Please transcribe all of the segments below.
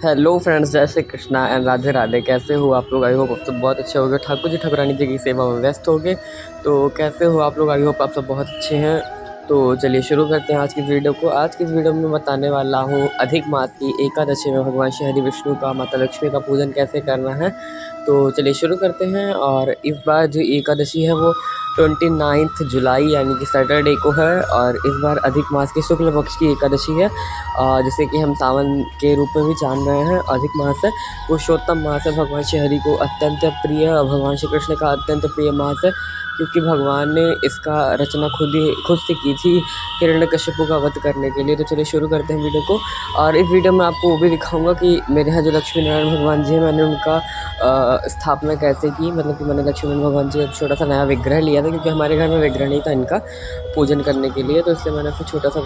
Hello friends, जय Shri Krishna and Radhe Radhe. कैसे हो आप लोग? आई होप आप सब बहुत अच्छे होंगे। ठाकुर जी ठाकुरानी जी की सेवा में व्यस्त होंगे। तो कैसे हो आप लोग? आई होप आप सब बहुत अच्छे हैं। तो चलिए शुरू करते हैं आज की वीडियो को। आज की इस वीडियो में बताने वाला हूँ अधिक मास की एकादशी में भगवान श्री हरि विष्णु का, माता लक्ष्मी का पूजन कैसे करना है। तो चलिए शुरू करते हैं। और इस बार जो एकादशी है वो 29 जुलाई यानी कि सैटरडे को है। और इस बार अधिक मास की शुक्ल पक्ष की एकादशी है, जिसे कि हम सावन के रूप में भी जान रहे हैं। अधिक मास है, पुरुषोत्तम मास है, भगवान श्री हरि को अत्यंत प्रिय, भगवान श्री कृष्ण का अत्यंत प्रिय मास है, क्योंकि भगवान ने इसका रचना खुद से की थी हिरण्यकश्यप का वध करने के लिए। तो चलिए शुरू करते हैं वीडियो को। और इस वीडियो में आपको वो भी दिखाऊंगा कि मेरे यहाँ जो लक्ष्मी नारायण भगवान जी हैं, मैंने उनका स्थापना कैसे की। मतलब कि मैंने लक्ष्मी नारायण भगवान जी का छोटा सा नया विग्रह लिया था, क्योंकि हमारे घर में विग्रह नहीं था इनका पूजन करने के लिए। तो इसलिए मैंने फिर छोटा सा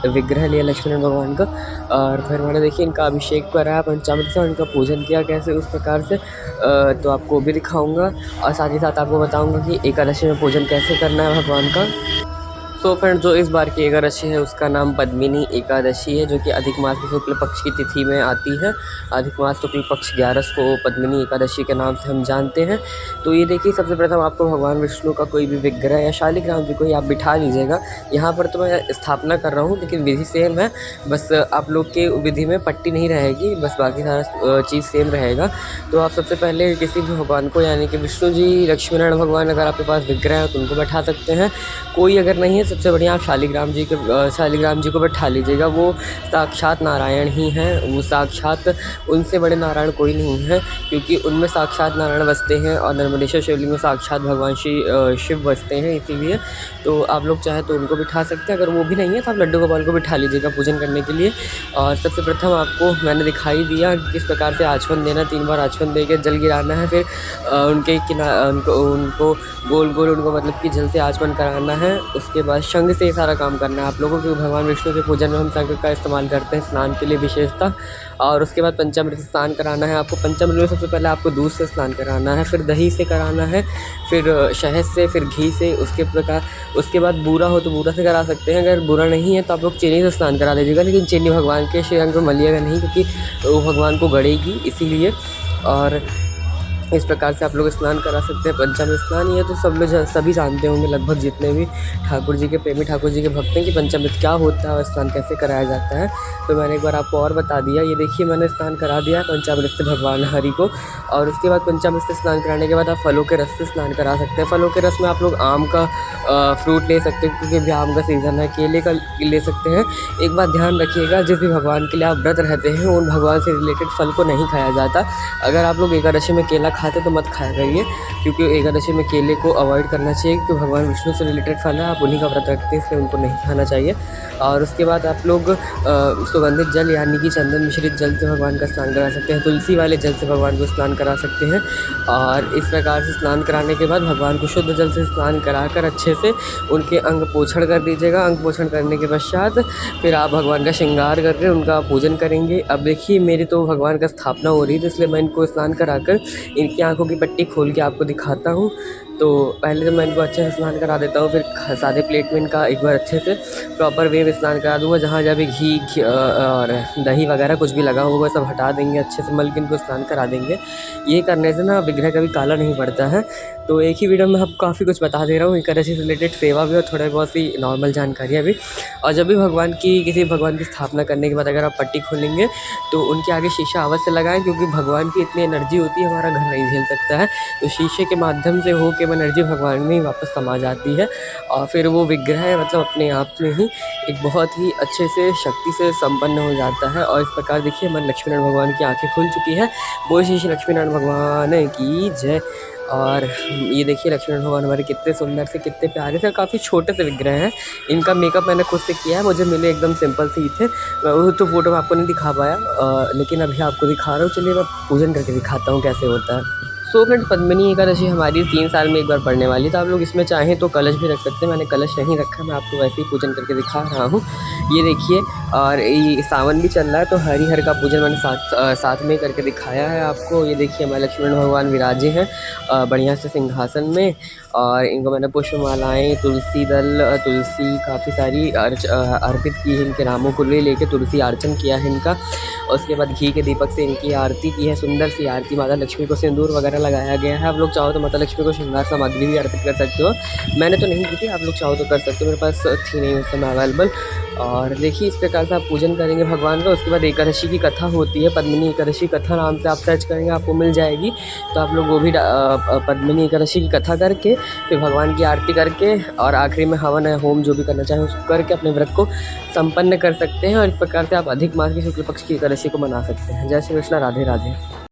विग्रह लिया लक्ष्मी नारायण भगवान का। और फिर मैंने देखिए इनका अभिषेक कराया पंचामृत से, इनका पूजन किया कैसे उस प्रकार से, तो आपको भी दिखाऊंगा। और साथ ही साथ आपको बताऊंगा कि एकादशी में पूजन कैसे करना है भगवान का। तो फ्रेंड, जो इस बार की एकादशी है उसका नाम पद्मिनी एकादशी है, जो कि अधिक मास की शुक्ल पक्ष की तिथि में आती है। अधिक मास शुक्ल पक्ष 11 को पद्मिनी एकादशी के नाम से हम जानते हैं। तो ये देखिए, सबसे प्रथम आपको भगवान विष्णु का कोई भी विग्रह या शालिग्राम जी को ही आप बिठा लीजिएगा। यहाँ पर तो मैं स्थापना कर रहा हूँ, लेकिन विधि सेम है। बस आप लोग के विधि में पट्टी नहीं रहेगी, बस बाकी सारा चीज़ सेम रहेगा। तो आप सबसे पहले किसी भी भगवान को, यानी कि विष्णु जी, लक्ष्मी नारायण भगवान, अगर आपके पास विग्रह है तो उनको बैठा सकते हैं। कोई अगर नहीं है, सबसे बढ़िया आप शालिग्राम जी को बैठा लीजिएगा। वो साक्षात नारायण ही हैं। वो साक्षात, उनसे बड़े नारायण कोई नहीं है, क्योंकि उनमें साक्षात नारायण बसते हैं। और नर्मदेश्वर शिवलिंग में साक्षात भगवान श्री शिव बसते हैं, इसीलिए तो आप लोग चाहे तो उनको बिठा सकते हैं। अगर वो भी नहीं है तो आप लड्डू गोपाल को बिठा लीजिएगा पूजन करने के लिए। और सबसे प्रथम आपको मैंने दिखाई दिया किस प्रकार से आचमन देना। 3 बार आचमन दे के जल गिराना है। फिर उनको गोल गोल उनको मतलब कि जल से आचमन कराना है। उसके बाद शंख से सारा काम करना है आप लोगों को। भगवान विष्णु के पूजन में हम शंख का इस्तेमाल करते हैं स्नान के लिए विशेषतः। और उसके बाद पंचामृत से स्नान कराना है आपको। पंचामृत में सबसे पहले आपको दूध से स्नान कराना है, फिर दही से कराना है, फिर शहद से, फिर घी से। उसके बाद बूरा हो तो बूरा से करा सकते हैं। अगर बूरा नहीं है तो आप लोग चीनी से स्नान करा दीजिएगा, लेकिन चीनी भगवान के श्री अंग में मलिएगा नहीं, क्योंकि वो भगवान को गड़ेगी, इसीलिए। और इस प्रकार से आप लोग स्नान करा सकते हैं। पंचामृत स्नान ये तो सब लोग सभी जानते होंगे, लगभग जितने भी ठाकुर जी के प्रेमी, ठाकुर जी के भक्त हैं, कि पंचामृत क्या होता है और स्नान कैसे कराया जाता है। तो मैंने एक बार आपको और बता दिया। ये देखिए, मैंने स्नान करा दिया पंचामृत से भगवान हरि को। और उसके बाद पंचामृत से स्नान कराने के बाद आप फलों के रस से स्नान करा सकते हैं। फलों के रस में आप लोग आम का फ्रूट ले सकते हैं, क्योंकि अभी आम का सीज़न है। केले का ले सकते हैं। एक बात ध्यान रखिएगा, जिस भी भगवान के लिए आप व्रत रहते हैं उन भगवान से रिलेटेड फल को नहीं खाया जाता। अगर आप लोग एकादशी में केला खाते तो मत खाया करिए, क्योंकि एकादशी में केले को अवॉइड करना चाहिए, क्योंकि भगवान विष्णु से रिलेटेड फल है, आप उन्हीं का व्रत रखते हैं, इसलिए उनको नहीं खाना चाहिए। और उसके बाद आप लोग सुगंधित जल यानी कि चंदन मिश्रित जल से भगवान का स्नान करा सकते हैं। तुलसी वाले जल से भगवान को स्नान करा सकते हैं। और इस प्रकार से स्नान कराने के बाद भगवान को शुद्ध जल से स्नान कराकर अच्छे से उनके अंग पोषण कर दीजिएगा। अंग पोषण करने के पश्चात फिर आप भगवान का श्रृंगार करके उनका पूजन करेंगे। अब देखिए, मेरी तो भगवान का स्थापना हो रही है, तो इसलिए मैं इनको स्नान कराकर इनकी आँखों की पट्टी खोल के आपको दिखाता हूँ। तो पहले तो मैं इनको अच्छे से स्नान करा देता हूँ, फिर सादे प्लेट में इनका एक बार अच्छे से प्रॉपर वे में स्नान करा दूँगा। जहाँ जहाँ भी घी और दही वगैरह कुछ भी लगा होगा सब हटा देंगे, अच्छे से मल के इनको स्नान करा देंगे। ये करने से ना विग्रह कभी काला नहीं पड़ता है। तो एक ही वीडियो में आपको काफ़ी कुछ बता दे रहा हूँ, एकादशी से रिलेटेड सेवा भी और थोड़ा बहुत सी नॉर्मल जानकारियाँ भी। और जब भी किसी भगवान की स्थापना करने के बाद अगर आप पट्टी खोलेंगे तो उनके आगे शीशा अवश्य लगाएं, क्योंकि भगवान की इतनी एनर्जी होती है, हमारा घर नहीं झेल सकता है। तो शीशे के माध्यम से हो के वो एनर्जी भगवान में ही वापस समा जाती है। और फिर वो विग्रह मतलब अपने आप में ही एक बहुत ही अच्छे से शक्ति से संपन्न हो जाता है। और इस प्रकार देखिए, हमारे लक्ष्मी नारायण भगवान की आँखें खुल चुकी है। बोल श्री श्री लक्ष्मी नारायण भगवान की जय। और ये देखिए, लक्ष्मी नारायण भगवान हमारे कितने सुंदर से, कितने प्यारे से, काफ़ी छोटे से विग्रह हैं। इनका मेकअप मैंने खुद से किया है, मुझे मिले एकदम सिंपल से ही थे। वो तो फोटो में आपको नहीं दिखा पाया, लेकिन अभी आपको दिखा रहा हूँ। चलिए मैं पूजन करके दिखाता हूँ कैसे होता है। सो फ्रेंड्स, पद्मिनी एकादशी हमारी 3 साल में एक बार पड़ने वाली, तो आप लोग इसमें चाहें तो कलश भी रख सकते हैं। मैंने कलश नहीं रखा, मैं आपको वैसे ही पूजन करके दिखा रहा हूँ। ये देखिए, और ये सावन भी चल रहा है तो हरिहर का पूजन मैंने साथ में करके दिखाया है आपको। ये देखिए हमारे लक्ष्मण भगवान विराजे हैं बढ़िया से सिंहासन में, और इनको मैंने पुष्पमालाएँ, तुलसी दल, तुलसी काफ़ी सारी अर्पित की है इनके नामों को लेके तुलसी अर्चन किया है इनका। उसके बाद घी के दीपक से इनकी आरती की है, सुंदर सी आरती। माता लक्ष्मी को सिंदूर वगैरह लगाया गया है। आप लोग चाहो तो माता लक्ष्मी को श्रृंगार सामग्री भी अर्पित कर सकते हो, मैंने तो नहीं की थी, आप लोग चाहो तो कर सकते हो, मेरे पास थी नहीं उस समय अवेलेबल। और देखिए इस प्रकार से आप पूजन करेंगे भगवान का। उसके बाद एकादशी की कथा होती है, पद्मिनी एकादशी कथा नाम से आप सर्च करेंगे आपको मिल जाएगी, तो आप लोग वो भी पद्मिनी एकादशी की कथा करके फिर भगवान की आरती करके और आखिरी में हवन है होम जो भी करना चाहें उसको करके अपने व्रत को संपन्न कर सकते हैं। और इस प्रकार से आप अधिक मास की शुक्ल पक्ष की एकादशी को मना सकते हैं। जय श्री कृष्ण, राधे राधे।